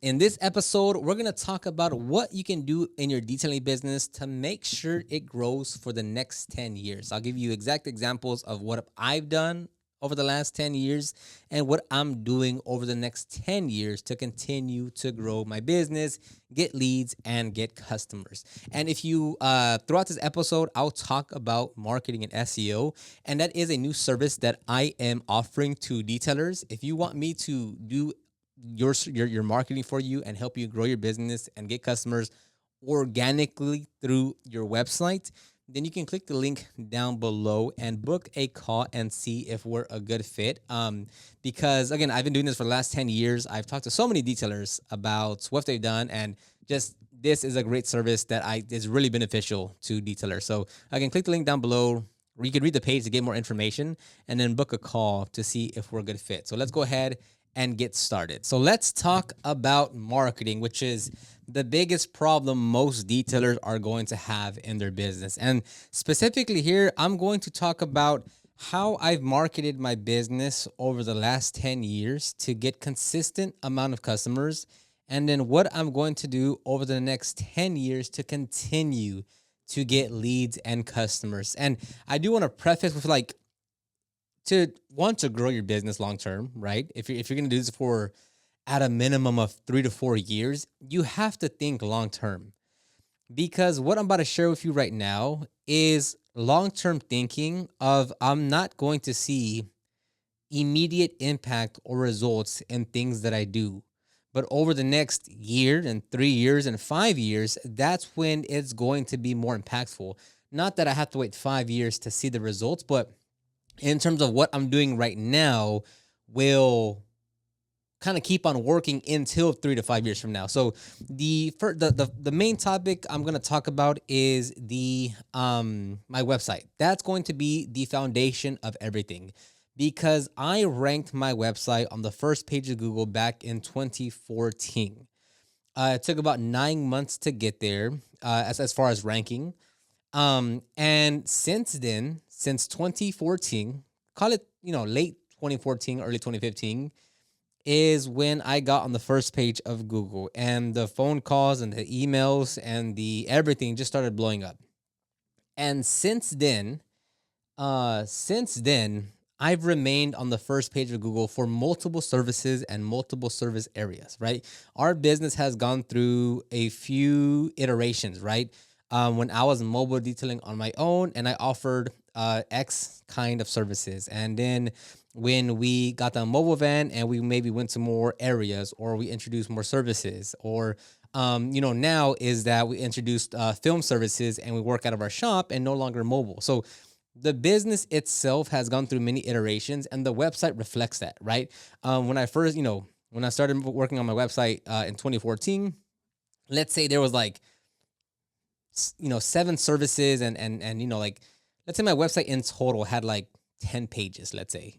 In this episode, we're going to talk about what you can do in your detailing business to make sure it grows for the next 10 years. I'll give you exact examples of what I've done over the last 10 years and what I'm doing over the next 10 years to continue to grow my business, get leads, and get customers. And if you, throughout this episode, I'll talk about marketing and SEO, and that is a new service that I am offering to detailers. If you want me to do your marketing for you and help you grow your business and get customers organically through your website, then you can click the link down below and book a call and see if we're a good fit. Because again, I've been doing this for the last 10 years. I've talked to so many detailers about what they've done, and just this is a great service that I is really beneficial to detailers. So again, click the link down below. Or you can read the page to get more information and then book a call to see if we're a good fit. So let's go ahead and get started. So let's talk about marketing, which is the biggest problem most detailers are going to have in their business. And specifically here, I'm going to talk about how I've marketed my business over the last 10 years to get consistent amount of customers, and then what I'm going to do over the next 10 years to continue to get leads and customers. And I do want to preface with like, to want to grow your business long term, right? If you're gonna do this for at a minimum of 3 to 4 years, you have to think long term. Because what I'm about to share with you right now is long term thinking of I'm not going to see immediate impact or results in things that I do. But over the next year and 3 years and 5 years, that's when it's going to be more impactful. Not that I have to wait 5 years to see the results, but in terms of what I'm doing right now will kind of keep on working until 3 to 5 years from now. So the main topic I'm going to talk about is the my website. That's going to be the foundation of everything, because I ranked my website on the first page of Google back in 2014. It took about 9 months to get there, as far as ranking. And since then, since 2014, call it, late 2014, early 2015, is when I got on the first page of Google, and the phone calls and the emails and the everything just started blowing up. And since then, I've remained on the first page of Google for multiple services and multiple service areas, right? Our business has gone through a few iterations, right? When I was mobile detailing on my own and I offered X kind of services. And then when we got the mobile van and we maybe went to more areas, or we introduced more services, or now is that we introduced film services and we work out of our shop and no longer mobile. So the business itself has gone through many iterations, and the website reflects that, right? When I first, when I started working on my website in 2014, let's say there was like, 7 services, and like, let's say my website in total had like 10 pages, let's say.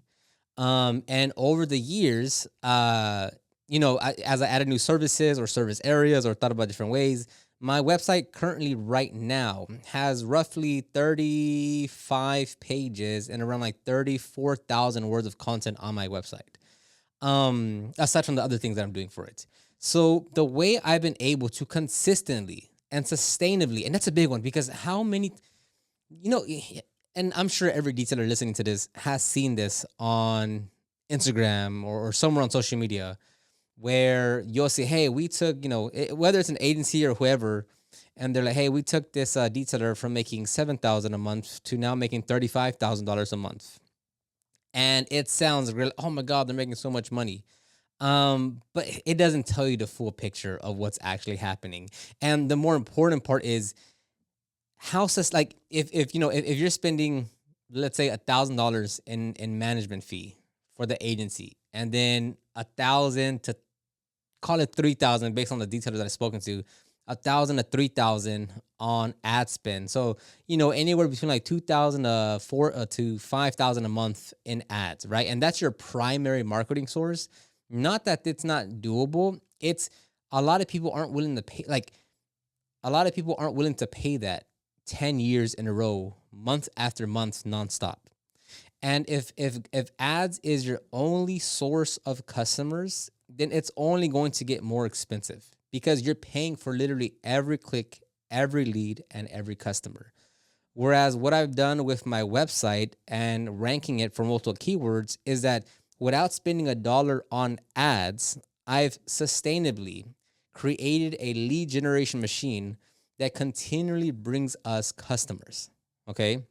And over the years, as I added new services or service areas or thought about different ways, my website currently right now has roughly 35 pages and around like 34,000 words of content on my website. Aside from the other things that I'm doing for it. So the way I've been able to consistently and sustainably, and that's a big one, because how many, you know, and I'm sure every detailer listening to this has seen this on Instagram or somewhere on social media, where you'll say, hey, we took, whether it's an agency or whoever, and they're like, hey, we took this detailer from making 7,000 a month to now making $35,000 a month. And it sounds real. Oh my God, they're making so much money. But it doesn't tell you the full picture of what's actually happening. And the more important part is how like if you're spending, let's say, $1,000 in management fee for the agency, and then 1,000 to, call it 3,000 based on the details that I've spoken to, 1,000 to 3,000 on ad spend. So, anywhere between like 2,000 to 5,000 a month in ads, right? And that's your primary marketing source. Not that it's not doable. It's a lot of people aren't willing to pay, like, a lot of people aren't willing to pay that 10 years in a row, month after month, nonstop. And if ads is your only source of customers, then it's only going to get more expensive because you're paying for literally every click, every lead, and every customer. Whereas what I've done with my website and ranking it for multiple keywords is that without spending a dollar on ads, I've sustainably created a lead generation machine that continually brings us customers. Okay.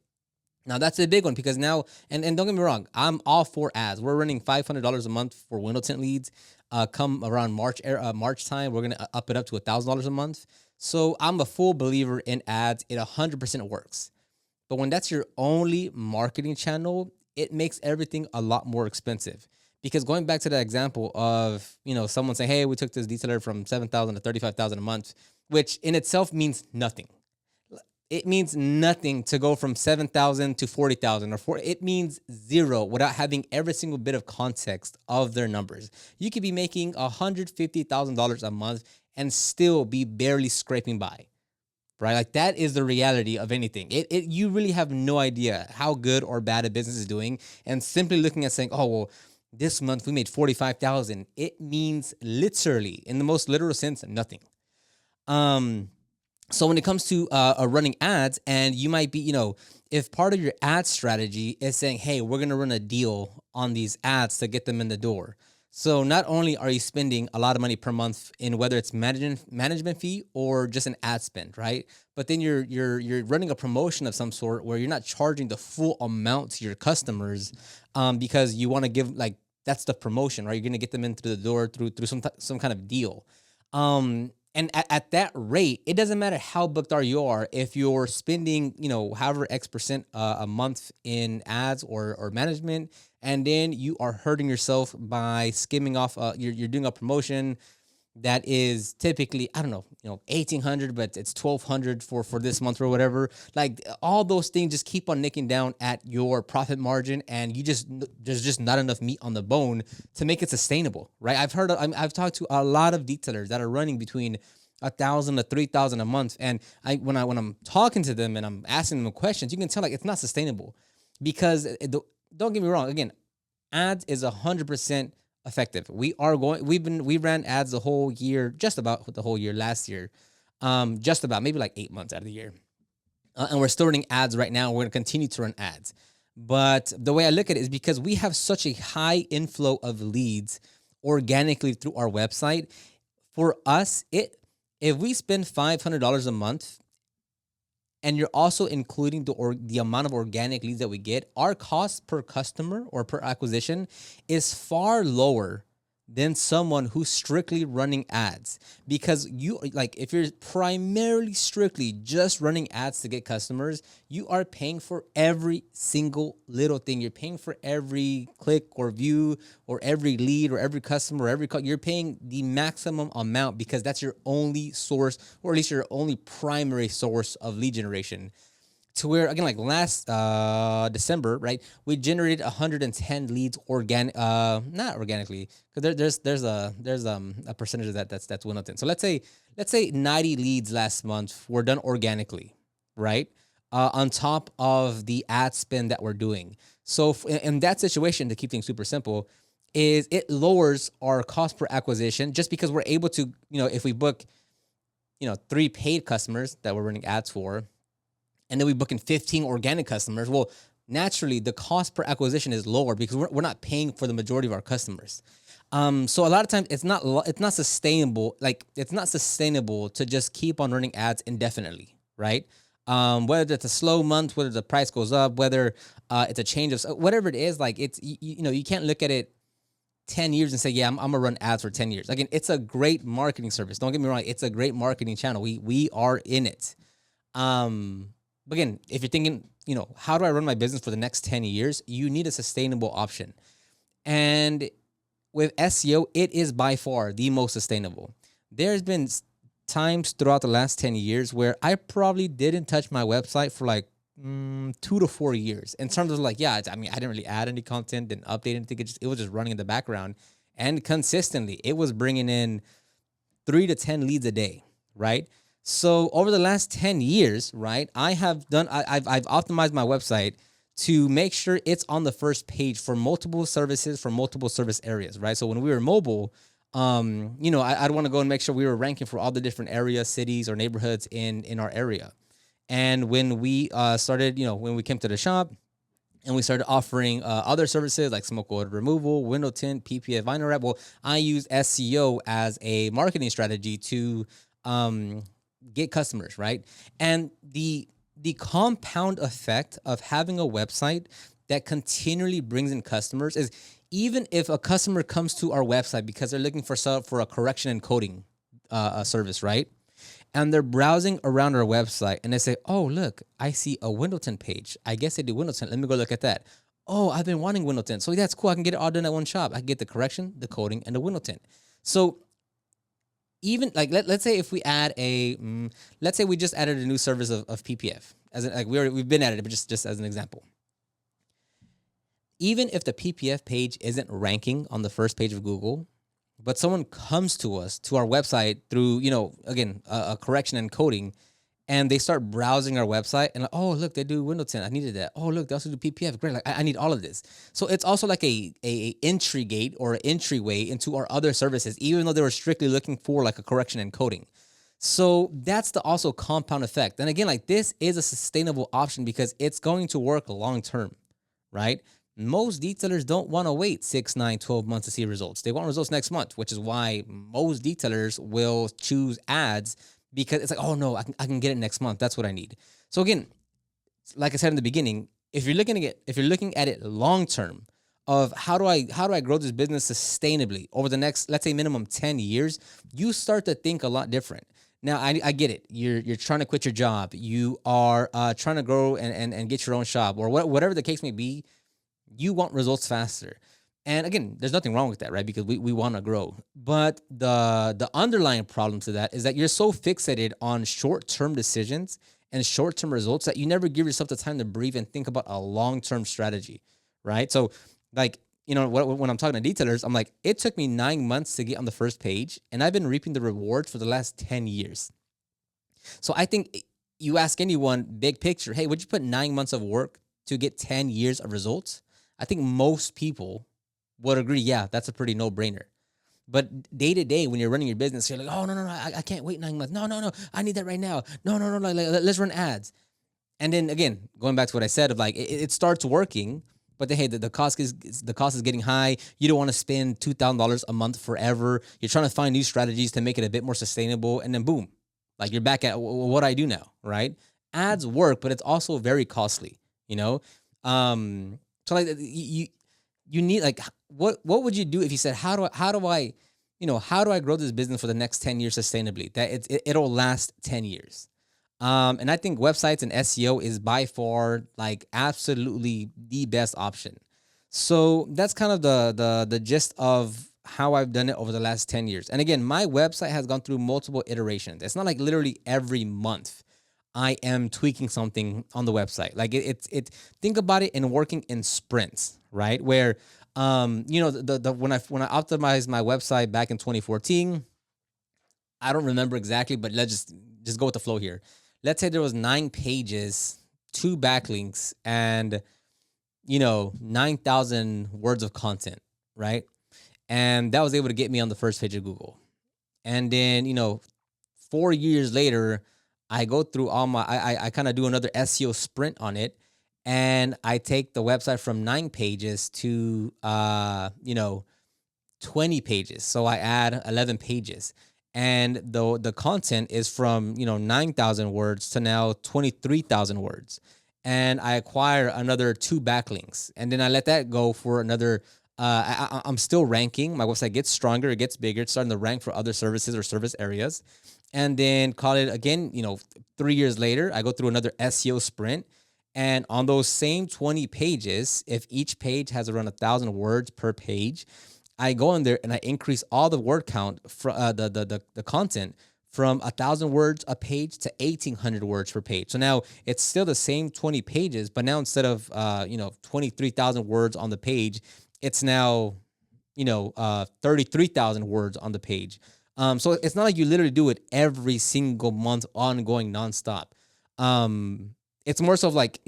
Now that's a big one because now, and don't get me wrong, I'm all for ads. We're running $500 a month for window tint leads. Come around March time, we're gonna up it up to $1,000 a month. So I'm a full believer in ads. It 100% works. But when that's your only marketing channel, it makes everything a lot more expensive. Because going back to that example of, someone saying, "Hey, we took this detailer from 7,000 to 35,000 a month," which in itself means nothing. It means nothing to go from 7,000 to 40,000 or 4. It means zero without having every single bit of context of their numbers. You could be making $150,000 a month and still be barely scraping by, right? Like that is the reality of anything. You really have no idea how good or bad a business is doing. And simply looking at saying, "Oh, well, this month we made 45,000. It means literally, in the most literal sense, nothing. So when it comes to running ads, and you might be, if part of your ad strategy is saying, "Hey, we're going to run a deal on these ads to get them in the door." So not only are you spending a lot of money per month in whether it's management fee or just an ad spend, right? But then you're running a promotion of some sort where you're not charging the full amount to your customers, because you want to give, like, that's the promotion, right? You're going to get them into the door through some kind of deal. And at that rate, it doesn't matter how booked you are. If you're spending, however X% a month in ads or management, and then you are hurting yourself by skimming off, you're doing a promotion that is typically, I don't know, 1,800, but it's 1,200 for this month or whatever. Like, all those things just keep on nicking down at your profit margin, and there's just not enough meat on the bone to make it sustainable, right? I've talked to a lot of detailers that are running between 1,000 to 3,000 a month, and when I'm talking to them and I'm asking them questions, you can tell, like, it's not sustainable because don't get me wrong. Again, ads is 100% effective. We ran ads the whole year, just about the whole year last year, just about maybe like 8 months out of the year, and we're still running ads right now. We're going to continue to run ads, but the way I look at it is because we have such a high inflow of leads organically through our website. For us, if we spend $500 a month, and you're also including the amount of organic leads that we get, our cost per customer or per acquisition is far lower than someone who's strictly running ads. Because if you're primarily strictly just running ads to get customers, you are paying for every single little thing. You're paying for every click or view or every lead or every customer or every call. You're paying the maximum amount because that's your only source, or at least your only primary source of lead generation. To where, again, like last December, right, we generated 110 leads not organically, because there's a percentage of that's Window. So let's say 90 leads last month were done organically, right? On top of the ad spend that we're doing. So in that situation, to keep things super simple, is it lowers our cost per acquisition just because we're able to, if we book, 3 paid customers that we're running ads for, and then we book in 15 organic customers, well, naturally the cost per acquisition is lower because we're not paying for the majority of our customers. So a lot of times it's not sustainable. Like, it's not sustainable to just keep on running ads indefinitely, right? Whether it's a slow month, whether the price goes up, whether it's a change of whatever it is, like, it's you can't look at it 10 years and say, "Yeah, I'm gonna run ads for 10 years." Again, it's a great marketing service. Don't get me wrong, it's a great marketing channel. We are in it. But again, if you're thinking, how do I run my business for the next 10 years? You need a sustainable option. And with SEO, it is by far the most sustainable. There's been times throughout the last 10 years where I probably didn't touch my website for like 2 to 4 years. In terms of, like, I didn't really add any content, didn't update anything. It was just running in the background. And consistently, it was bringing in 3 to 10 leads a day, right? So over the last 10 years, right, I've optimized my website to make sure it's on the first page for multiple services, for multiple service areas, right? So when we were mobile, I'd want to go and make sure we were ranking for all the different areas, cities, or neighborhoods in our area. And when we started, when we came to the shop and we started offering other services like smoke odor removal, window tint, PPF, vinyl wrap, well, I use SEO as a marketing strategy to um, get customers, right? And the compound effect of having a website that continually brings in customers is, even if a customer comes to our website because they're looking for a correction and coding service, right? And they're browsing around our website and they say, "Oh, look, I see a window tint page. I guess they do window tint. Let me go look at that. Oh, I've been wanting window tint. So that's cool. I can get it all done at one shop. I can get the correction, the coding, and the window tint." So even like let's say if we add let's say we just added a new service of PPF, as in, like we've been at it, but just as an example. Even if the PPF page isn't ranking on the first page of Google, but someone comes to us to our website through, again, a correction and coding, and they start browsing our website and like, "Oh, look, they do window tint. I needed that. Oh, look, they also do PPF. Great. Like, I need all of this." So it's also like a entry gate or an entryway into our other services, even though they were strictly looking for like a correction and coding. So that's the also compound effect. And again, like, this is a sustainable option because it's going to work long term, right? Most detailers don't want to wait 6, 9, 12 months to see results. They want results next month, which is why most detailers will choose ads, because it's like, "Oh no, I can get it next month. That's what I need." So again, like I said in the beginning, if you're looking at it long term, of how do I grow this business sustainably over the next, let's say, minimum 10 years, you start to think a lot different. Now, I get it. You're trying to quit your job. You are trying to grow and get your own shop, or whatever the case may be. You want results faster. And again, there's nothing wrong with that, right? Because we want to grow. But the underlying problem to that is that you're so fixated on short-term decisions and short-term results that you never give yourself the time to breathe and think about a long-term strategy, right? So, like, when I'm talking to detailers, I'm like, it took me 9 months to get on the first page, and I've been reaping the rewards for the last 10 years. So I think you ask anyone, big picture, "Hey, would you put 9 months of work to get 10 years of results?" I think most people would agree, yeah, that's a pretty no brainer. But day to day, when you're running your business, you're like, "Oh, no, no, no, I can't wait 9 months. No, no, no, I need that right now. No, no, no, no, let's run ads." And then again, going back to what I said of like, it starts working, but hey, the cost is getting high. You don't want to spend $2,000 a month forever. You're trying to find new strategies to make it a bit more sustainable, and then boom, like, you're back at what I do now, right? Ads work, but it's also very costly. You know, so like, you need, like, what would you do if you said, how do I grow this business for the next 10 years sustainably, that it'll last 10 years? And I think websites and SEO is by far, like, absolutely the best option. So that's kind of the gist of how I've done it over the last 10 years. And again, my website has gone through multiple iterations. It's not like literally every month I am tweaking something on the website. Like, think about it in working in sprints, right? Where when I optimized my website back in 2014, I don't remember exactly, but let's just go with the flow here. Let's say there was 9 pages, 2 backlinks, and 9,000 words of content, right? And that was able to get me on the first page of Google. And then 4 years later, I go through all my I kind of do another SEO sprint on it, and I take the website from 9 pages to 20 pages. So I add 11 pages. And the content is from 9,000 words to now 23,000 words. And I acquire another 2 backlinks, and then I let that go for another. I'm still ranking. My website gets stronger, it gets bigger, it's starting to rank for other services or service areas. And then call it again, 3 years later, I go through another SEO sprint. And on those same 20 pages, if each page has around 1,000 words per page, I go in there and I increase all the word count for the content from 1,000 words a page to 1,800 words per page. So now it's still the same 20 pages, but now instead of 23,000 words on the page, it's now 33,000 words on the page. So it's not like you literally do it every single month, ongoing, nonstop. It's more so of like,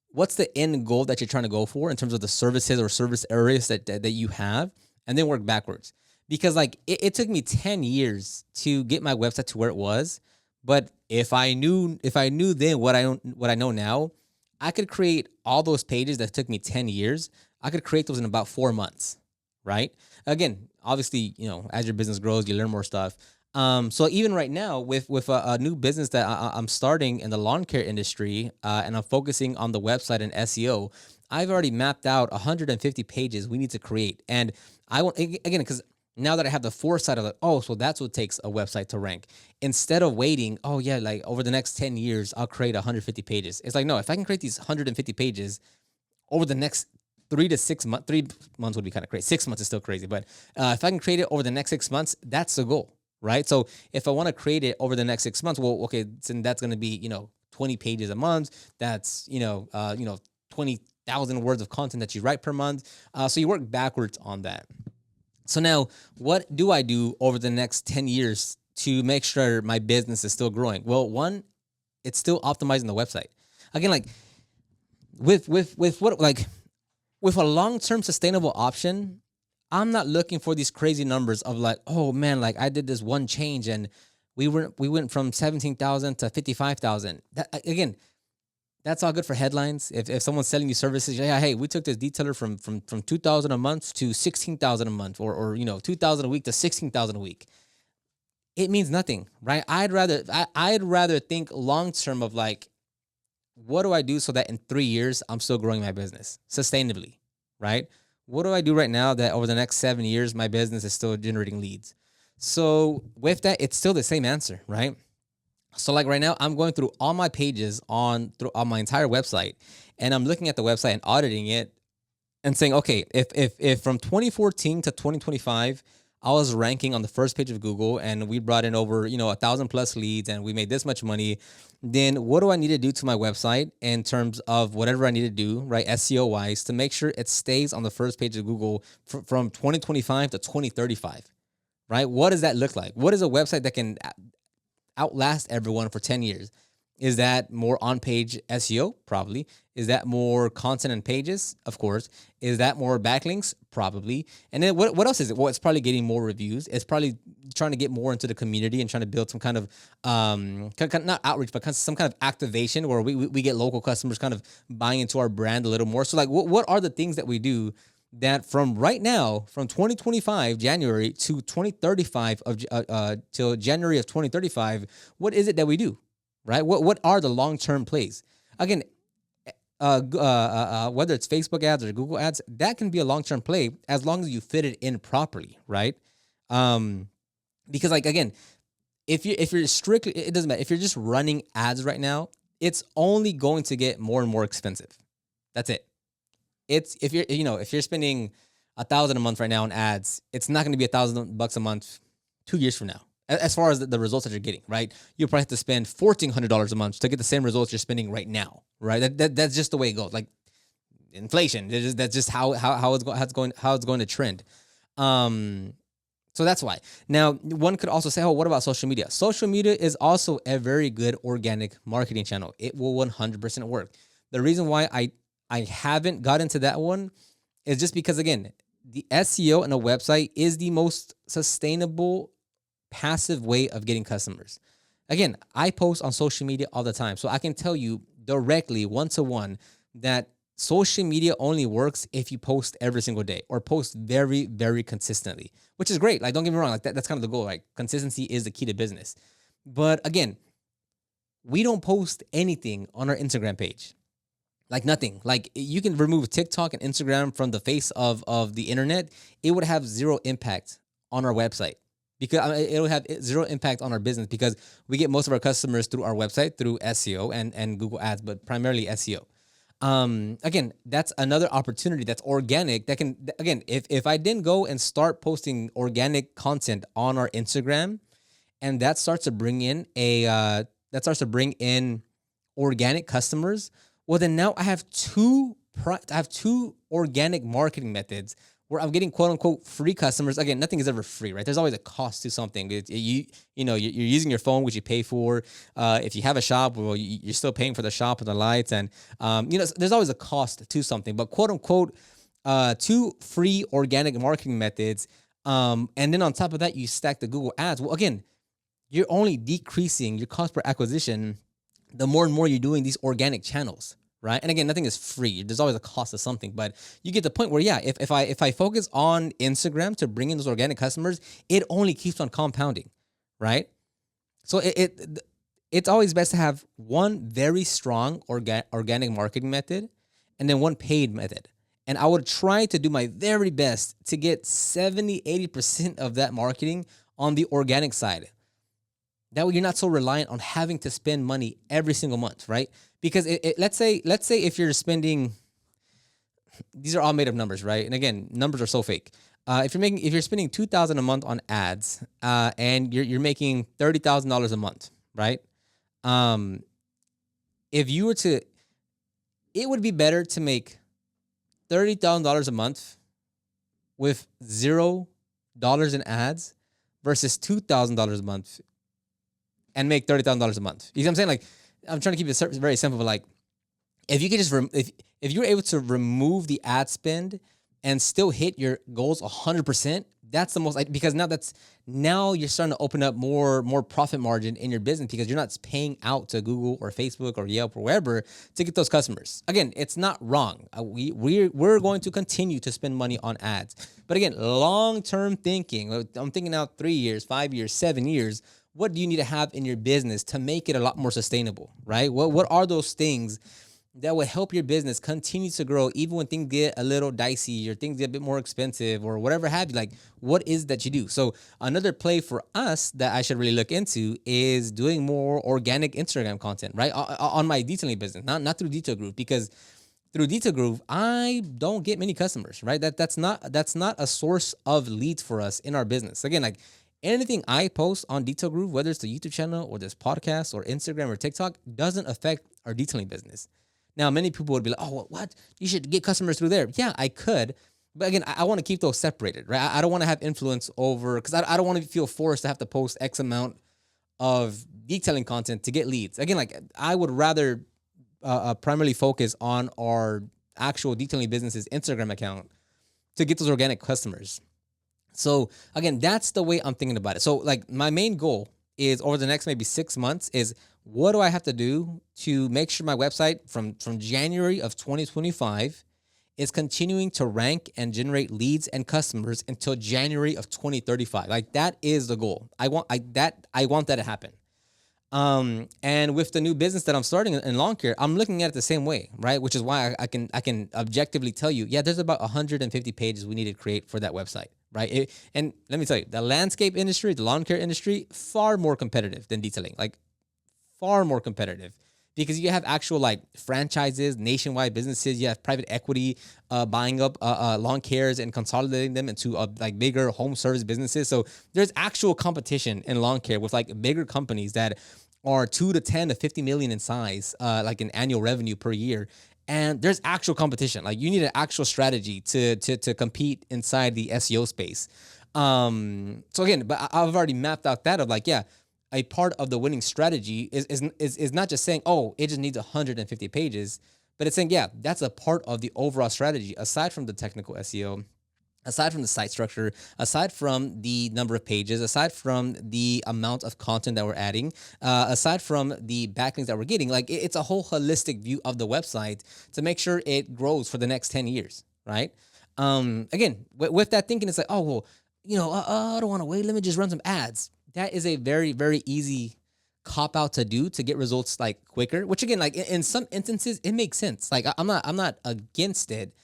what's the end goal that you're trying to go for in terms of the services or service areas that you have, and then work backwards. Because like it took me 10 years to get my website to where it was. But if I knew then what I know now, I could create all those pages that took me 10 years. I could create those in about 4 months, right? Again, obviously, as your business grows, you learn more stuff. So even right now, with a new business that I'm starting in the lawn care industry, and I'm focusing on the website and SEO, I've already mapped out 150 pages we need to create, and I want again because now that I have the foresight of like, oh, so that's what takes a website to rank. Instead of waiting, oh yeah, like over the next 10 years, I'll create 150 pages. It's like, no, if I can create these 150 pages over the next 3 to 6 months, 3 months would be kind of crazy. 6 months is still crazy, but if I can create it over the next 6 months, that's the goal, right? So if I want to create it over the next 6 months, well, okay, then that's going to be 20 pages a month. That's 20,000 words of content that you write per month. So you work backwards on that. So now, what do I do over the next 10 years to make sure my business is still growing? Well, one, it's still optimizing the website. Again, like with a long-term sustainable option, I'm not looking for these crazy numbers of like, oh man, like I did this one change and we went from 17,000 to 55,000. That again, that's all good for headlines. If someone's selling you services, yeah, hey, we took this detailer from 2,000 a month to 16,000 a month, or 2,000 a week to 16,000 a week. It means nothing, right? I'd rather think long term of like, what do I do so that in 3 years I'm still growing my business sustainably, right? What do I do right now that over the next 7 years my business is still generating leads? So with that, it's still the same answer, right? So like right now, I'm going through all my pages on my entire website, and I'm looking at the website and auditing it and saying, okay, if from 2014 to 2025, I was ranking on the first page of Google and we brought in over 1,000 plus leads and we made this much money, then what do I need to do to my website in terms of whatever I need to do, right, SEO wise, to make sure it stays on the first page of Google from 2025 to 2035, right? What does that look like? What is a website that can outlast everyone for 10 years? Is that more on-page SEO? Probably. Is that more content and pages? Of course. Is that more backlinks? Probably. And then what else is it? Well, it's probably getting more reviews. It's probably trying to get more into the community and trying to build some kind of, not outreach, but some kind of activation where we get local customers kind of buying into our brand a little more. So like, what are the things that we do that from right now, from 2025 January to 2035 till January of 2035, what is it that we do, right? What are the long term plays? Again, whether it's Facebook ads or Google ads, that can be a long term play as long as you fit it in properly, right? Because like again, if you're strictly, it doesn't matter if you're just running ads right now, it's only going to get more and more expensive. That's it. It's if you're spending 1,000 a month right now on ads, it's not going to be $1,000 a month 2 years from now. As far as the results that you're getting, right? You probably have to spend $1,400 a month to get the same results you're spending right now, right? That's just the way it goes. Like inflation, that's just how it's going to trend. So that's why. Now, one could also say, oh, what about social media? Social media is also a very good organic marketing channel. It will 100% work. The reason why I haven't got into that one is just because, again, the SEO and a website is the most sustainable passive way of getting customers. Again, I post on social media all the time, so I can tell you directly, one-to-one, that social media only works if you post every single day or post very, very consistently, which is great. Like, don't get me wrong, like that's kind of the goal. Like, consistency is the key to business. But again, we don't post anything on our Instagram page. Like nothing. Like you can remove TikTok and Instagram from the face of the internet. It would have zero impact on our website because it'll have zero impact on our business because we get most of our customers through our website, through SEO and Google ads, but primarily SEO. Again, that's another opportunity that's organic that can, again, if I didn't go and start posting organic content on our Instagram and that starts to bring in organic customers, well, then now I have two organic marketing methods where I'm getting quote unquote free customers. Again, nothing is ever free, right? There's always a cost to something. You're using your phone, which you pay for. If you have a shop, well, you're still paying for the shop and the lights, and there's always a cost to something. But quote unquote, two free organic marketing methods, and then on top of that, you stack the Google ads. Well, again, you're only decreasing your cost per acquisition the more and more you're doing these organic channels, right? And again, nothing is free. There's always a cost of something, but you get the point where, yeah, if I focus on Instagram to bring in those organic customers, it only keeps on compounding, right? So it's always best to have one very strong organic marketing method and then one paid method. And I would try to do my very best to get 70-80% of that marketing on the organic side. That way you're not so reliant on having to spend money every single month, right? Because let's say if you're spending, these are all made up numbers, right? And again, numbers are so fake. If you're spending $2,000 a month on ads, and you're making $30,000 a month, right? If you were to, it would be better to make $30,000 a month with $0 in ads versus $2,000 a month and make $30,000 a month. You know what I'm saying? Like, I'm trying to keep it very simple, but like, if you could just if you're able to remove the ad spend and still hit your goals 100%, that's the most, because now you're starting to open up more profit margin in your business because you're not paying out to Google or Facebook or Yelp or wherever to get those customers. Again, it's not wrong. We're going to continue to spend money on ads, but again, long-term thinking. I'm thinking out 3 years, 5 years, 7 years. What do you need to have in your business to make it a lot more sustainable, right? What are those things that will help your business continue to grow even when things get a little dicey or things get a bit more expensive or whatever have you? Like, what is that you do? So another play for us that I should really look into is doing more organic Instagram content, right? On my detailing business, not through Detail Groove, because through Detail Groove, I don't get many customers, right? That's not a source of leads for us in our business. Again, like, anything I post on Detail Groove, whether it's the YouTube channel or this podcast or Instagram or TikTok, doesn't affect our detailing business. Now, many people would be like, oh, what? You should get customers through there. Yeah, I could. But again, I want to keep those separated, right? I don't want to have influence over, because I don't want to feel forced to have to post X amount of detailing content to get leads. Again, like, I would rather primarily focus on our actual detailing business's Instagram account to get those organic customers. So again, that's the way I'm thinking about it. So like, my main goal is over the next maybe 6 months is, what do I have to do to make sure my website from January of 2025 is continuing to rank and generate leads and customers until January of 2035. Like, that is the goal. I want that to happen. And with the new business that I'm starting in lawn care, I'm looking at it the same way, right? Which is why I can objectively tell you, yeah, there's about 150 pages we need to create for that website, right? And let me tell you, the landscape industry, the lawn care industry, far more competitive than detailing, like far more competitive, because you have actual like franchises, nationwide businesses. You have private equity buying up lawn cares and consolidating them into like bigger home service businesses. So there's actual competition in lawn care with like bigger companies that are 2 to 10 to 50 million in size, like an annual revenue per year. And there's actual competition. Like, you need an actual strategy to compete inside the SEO space. So again, but I've already mapped out that of like, yeah, a part of the winning strategy is not just saying, oh, it just needs 150 pages, but it's saying, yeah, that's a part of the overall strategy, aside from the technical SEO, aside from the site structure, aside from the number of pages, aside from the amount of content that we're adding, aside from the backlinks that we're getting. Like, it's a whole holistic view of the website to make sure it grows for the next 10 years, right? Again, with that thinking, it's like, oh, well, I don't want to wait. Let me just run some ads. That is a very, very easy cop out to do to get results like quicker, which again, like in some instances, it makes sense. Like, I'm not against it,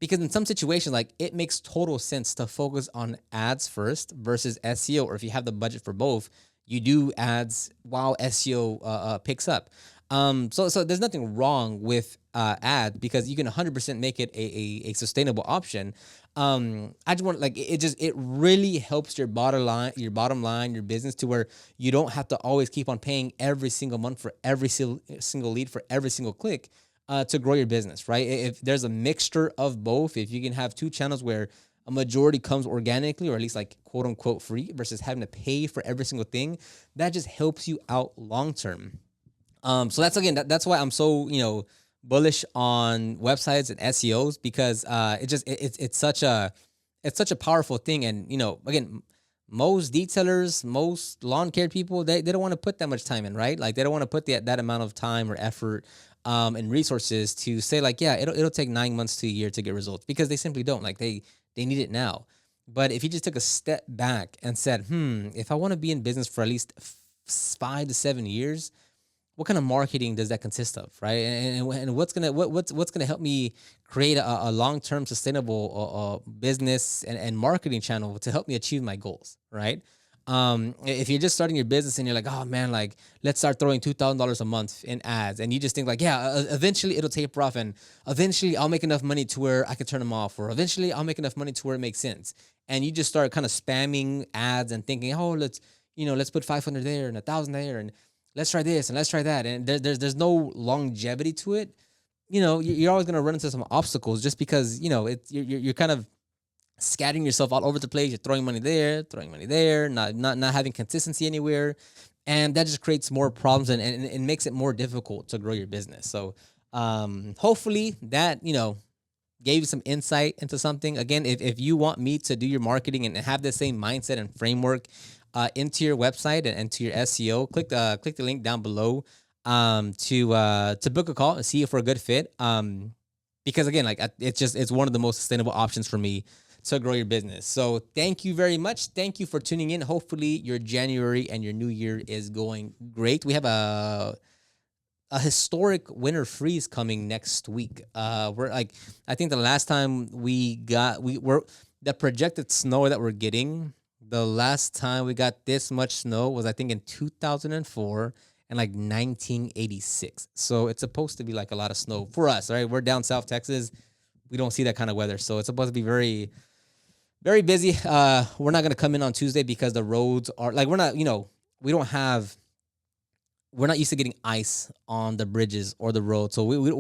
because in some situations, like, it makes total sense to focus on ads first versus SEO. Or if you have the budget for both, you do ads while SEO picks up. So there's nothing wrong with ad, because you can 100% make it a sustainable option. I just want, like, it really helps your bottom line, your business, to where you don't have to always keep on paying every single month for every single lead, for every single click, to grow your business, right? If there's a mixture of both, if you can have two channels where a majority comes organically, or at least like quote unquote free, versus having to pay for every single thing, that just helps you out long term. So that's, again, that's why I'm so, bullish on websites and SEOs because it's such a powerful thing. And again, most detailers, most lawn care people, they don't want to put that much time in, right? Like they don't want to put that amount of time or effort and resources to say like, yeah, it'll take 9 months to a year to get results because they simply don't. Like they need it now. But if you just took a step back and said, if I want to be in business for at least 5 to 7 years, what kind of marketing does that consist of, right? And what's gonna help me create a long term sustainable business and marketing channel to help me achieve my goals, right? If you're just starting your business and you're like, oh man, like let's start throwing $2,000 a month in ads, and you just think like, yeah, eventually it'll taper off, and eventually I'll make enough money to where I can turn them off, or eventually I'll make enough money to where it makes sense, and you just start kind of spamming ads and thinking, oh, let's put 500 there and 1,000 there, and let's try this and let's try that, and there's no longevity to it. You're always gonna run into some obstacles just because you're kind of scattering yourself all over the place. You're throwing money there, not having consistency anywhere, and that just creates more problems and it makes it more difficult to grow your business. So hopefully that gave you some insight into something. Again, if you want me to do your marketing and have the same mindset and framework into your website and to your SEO, click the link down below to book a call and see if we're a good fit. Because again, like it's one of the most sustainable options for me to grow your business. So thank you very much. Thank you for tuning in. Hopefully your January and your new year is going great. We have a historic winter freeze coming next week. We're like, I think the last time we were the projected snow that we're getting, the last time we got this much snow was I think in 2004 and like 1986. So it's supposed to be like a lot of snow for us, right? We're down South Texas. We don't see that kind of weather. So it's supposed to be very, very busy. We're not going to come in on Tuesday because the roads are like, we don't have, we're not used to getting ice on the bridges or the road. So we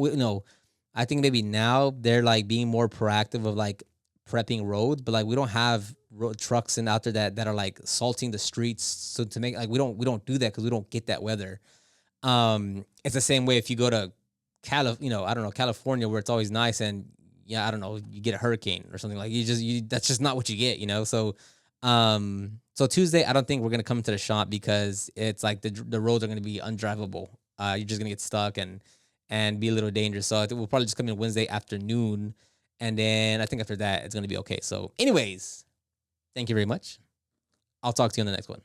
I think maybe now they're like being more proactive of like prepping roads, but like we don't have road trucks and out there that are like salting the streets. So to make like we don't do that because we don't get that weather. It's the same way if you go to I don't know, California where it's always nice and yeah, I don't know, you get a hurricane or something like that's just not what you get. So Tuesday, I don't think we're gonna come into the shop because it's like the roads are gonna be undrivable. You're just gonna get stuck and be a little dangerous. So I think we'll probably just come in Wednesday afternoon, and then I think after that it's gonna be okay. So, anyways, thank you very much. I'll talk to you on the next one.